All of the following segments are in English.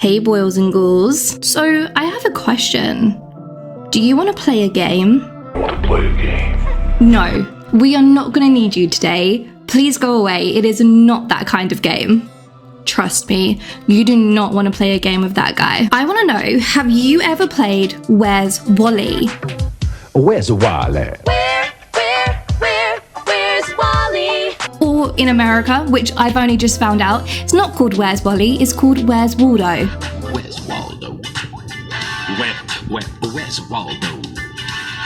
Hey boils and ghouls. So I have a question. Do you want to play a game? No, we are not going to need you today. Please go away. It is not that kind of game. Trust me, you do not want to play a game with that guy. I want to know, have you ever played Where's Wally? Where's Wally? Where's Wally? Or in America, which I've only just found out, it's not called Where's Wally, it's called Where's Waldo. Where's Waldo? Where's Waldo?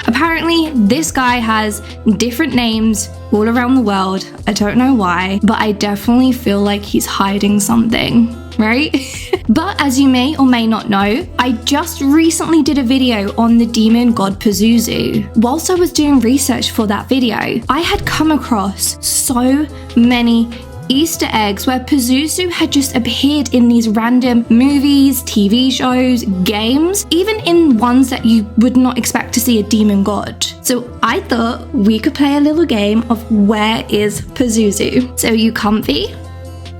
Apparently, this guy has different names all around the world. I don't know why, but I definitely feel like he's hiding something, right? But as you may or may not know, I just recently did a video on the demon god Pazuzu. Whilst I was doing research for that video, I had come across so many Easter eggs where Pazuzu had just appeared in these random movies, TV shows, games, even in ones that you would not expect to see a demon god. So I thought we could play a little game of Where is Pazuzu? So you comfy?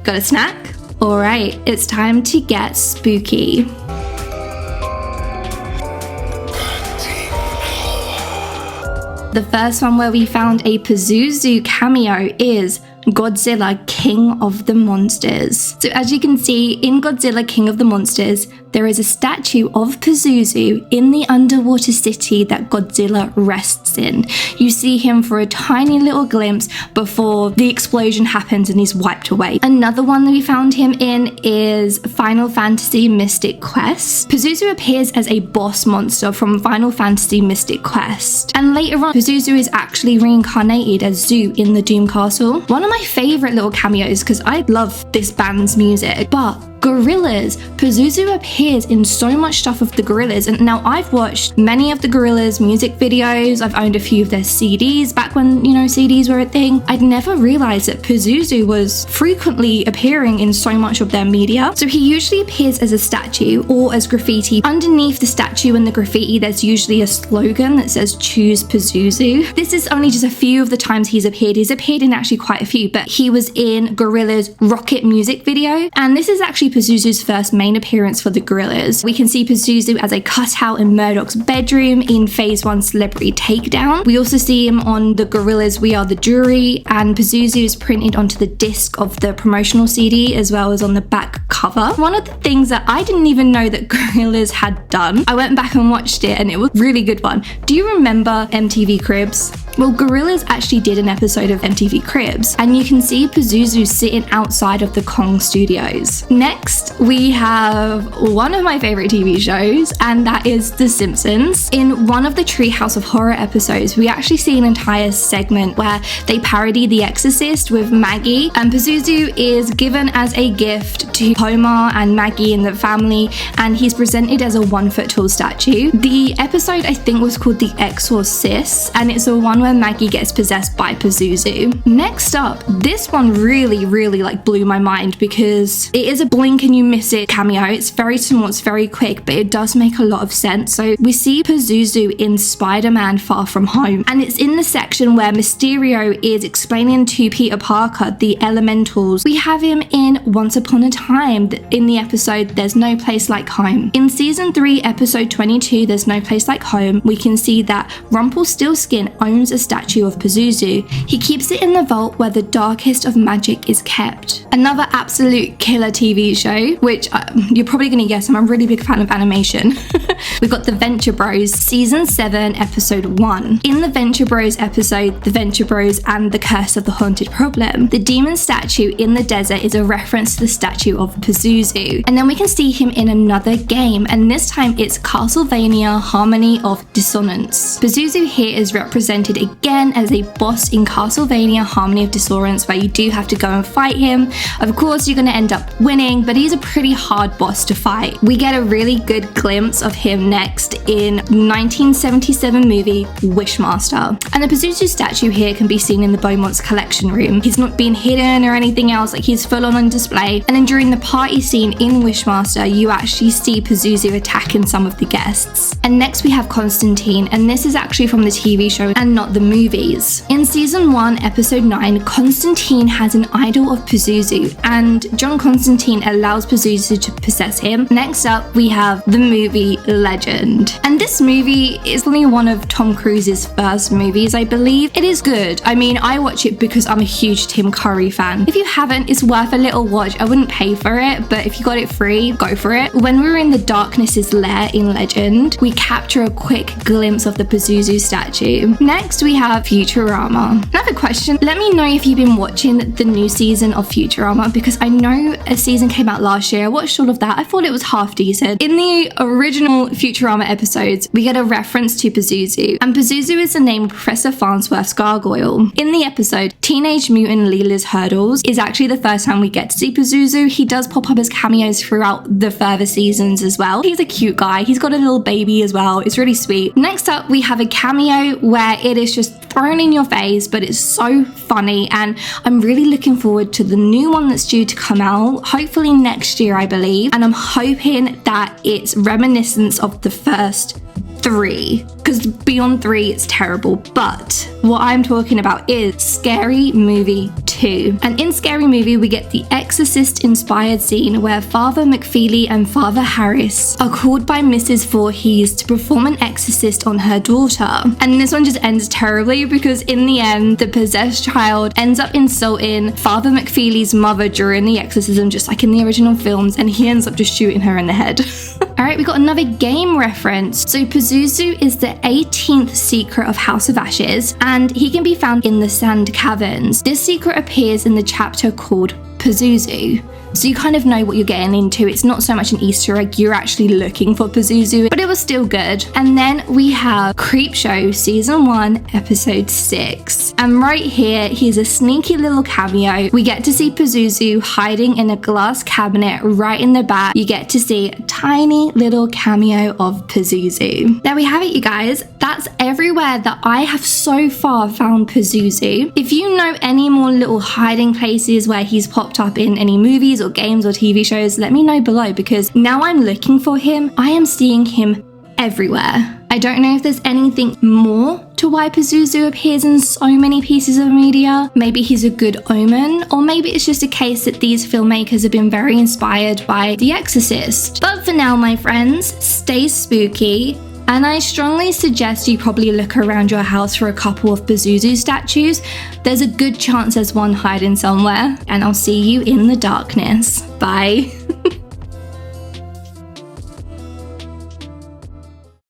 Got a snack? Alright, it's time to get spooky. The first one where we found a Pazuzu cameo is Godzilla, King of the Monsters. So as you can see, in Godzilla, King of the Monsters, there is a statue of Pazuzu in the underwater city that Godzilla rests in. You see him for a tiny little glimpse before the explosion happens and he's wiped away. Another one that we found him in is Final Fantasy Mystic Quest. Pazuzu appears as a boss monster from Final Fantasy Mystic Quest. And later on, Pazuzu is actually reincarnated as Zoo in the Doom Castle. One of my favorite little cameos, because I love this band's music, but Gorillaz. Pazuzu appears in so much stuff of the Gorillaz, and now I've watched many of the Gorillaz music videos. I've owned a few of their CDs back when, CDs were a thing. I'd never realized that Pazuzu was frequently appearing in so much of their media. So he usually appears as a statue or as graffiti. Underneath the statue and the graffiti, there's usually a slogan that says "Choose Pazuzu." This is only just a few of the times he's appeared. He's appeared in actually quite a few, but he was in Gorillaz' Rocket music video, and this is actually Pazuzu's first main appearance for the Gorillaz. We can see Pazuzu as a cutout in Murdoch's bedroom in Phase 1 Celebrity Takedown. We also see him on the Gorillaz We Are the Jury, and Pazuzu is printed onto the disc of the promotional CD as well as on the back cover. One of the things that I didn't even know that Gorillaz had done, I went back and watched it and it was a really good one. Do you remember MTV Cribs? Well, Gorillaz actually did an episode of MTV Cribs, and you can see Pazuzu sitting outside of the Kong Studios. Next, we have one of my favorite TV shows, and that is The Simpsons. In one of the Treehouse of Horror episodes, we actually see an entire segment where they parody The Exorcist with Maggie, and Pazuzu is given as a gift to Homer and Maggie and the family, and he's presented as a 1 foot tall statue. The episode, I think, was called The Exorcist, and it's a one where Maggie gets possessed by Pazuzu. Next up, this one really blew my mind because it is a blink and you miss it cameo. It's very small, it's very quick, but it does make a lot of sense. So we see Pazuzu in Spider-Man Far From Home, and it's in the section where Mysterio is explaining to Peter Parker the elementals. We have him in Once Upon a Time in the episode There's No Place Like Home. In season 3, episode 22, There's No Place Like Home, we can see that Rumpelstiltskin owns a statue of Pazuzu. He keeps it in the vault where the darkest of magic is kept. Another absolute killer TV show, which you're probably going to guess I'm a really big fan of animation. We've got The Venture Bros, season 7, episode 1. In the Venture Bros episode, The Venture Bros and the Curse of the Haunted Problem, the demon statue in the desert is a reference to the statue of Pazuzu. And then we can see him in another game, and this time it's Castlevania Harmony of Dissonance. Pazuzu here is represented again as a boss in Castlevania Harmony of Dissonance, where you do have to go and fight him. Of course, you're going to end up winning, but he's a pretty hard boss to fight. We get a really good glimpse of him next in 1977 movie Wishmaster. And the Pazuzu statue here can be seen in the Beaumont's collection room. He's not being hidden or anything else, like he's full on display. And then during the party scene in Wishmaster, you actually see Pazuzu attacking some of the guests. And next we have Constantine, and this is actually from the TV show and not about the movies. In season 1, episode 9, Constantine has an idol of Pazuzu, and John Constantine allows Pazuzu to possess him. Next up, we have the movie Legend. And this movie is only one of Tom Cruise's first movies, I believe. It is good. I mean, I watch it because I'm a huge Tim Curry fan. If you haven't, it's worth a little watch. I wouldn't pay for it, but if you got it free, go for it. When we were in the Darkness's lair in Legend, we capture a quick glimpse of the Pazuzu statue. Next, we have Futurama. Another question, let me know if you've been watching the new season of Futurama, because I know a season came out last year. I watched all of that. I thought it was half decent. In the original Futurama episodes, we get a reference to Pazuzu, and Pazuzu is the name of Professor Farnsworth's gargoyle. In the episode, Teenage Mutant Leela's Hurdles is actually the first time we get to see Pazuzu. He does pop up as cameos throughout the further seasons as well. He's a cute guy. He's got a little baby as well. It's really sweet. Next up, we have a cameo where it is just thrown in your face, but it's so funny, and I'm really looking forward to the new one that's due to come out, hopefully next year, I believe, and I'm hoping that it's reminiscent of the first 3, because beyond 3 it's terrible. But what I'm talking about is Scary Movie 2. And in Scary Movie, we get the Exorcist inspired scene where Father McFeely and Father Harris are called by Mrs. Voorhees to perform an exorcist on her daughter. And this one just ends terribly, because in the end, the possessed child ends up insulting Father McFeely's mother during the exorcism, just like in the original films, and he ends up just shooting her in the head. Alright, we got another game reference. So Pazuzu is the 18th secret of House of Ashes, and he can be found in the Sand Caverns. This secret appears in the chapter called Pazuzu. So you kind of know what you're getting into. It's not so much an Easter egg, you're actually looking for Pazuzu, but it was still good. And then we have Creepshow Season 1, Episode 6. And right here, here's a sneaky little cameo. We get to see Pazuzu hiding in a glass cabinet right in the back. You get to see a tiny little cameo of Pazuzu. There we have it, you guys. That's everywhere that I have so far found Pazuzu. If you know any more little hiding places where he's popped up in any movies or games or TV shows, let me know below, because now I'm looking for him. I am seeing him everywhere. I don't know if there's anything more to why Pazuzu appears in so many pieces of media. Maybe he's a good omen, or maybe it's just a case that these filmmakers have been very inspired by The Exorcist. But for now, my friends, stay spooky. And I strongly suggest you probably look around your house for a couple of Pazuzu statues. There's a good chance there's one hiding somewhere. And I'll see you in the darkness. Bye.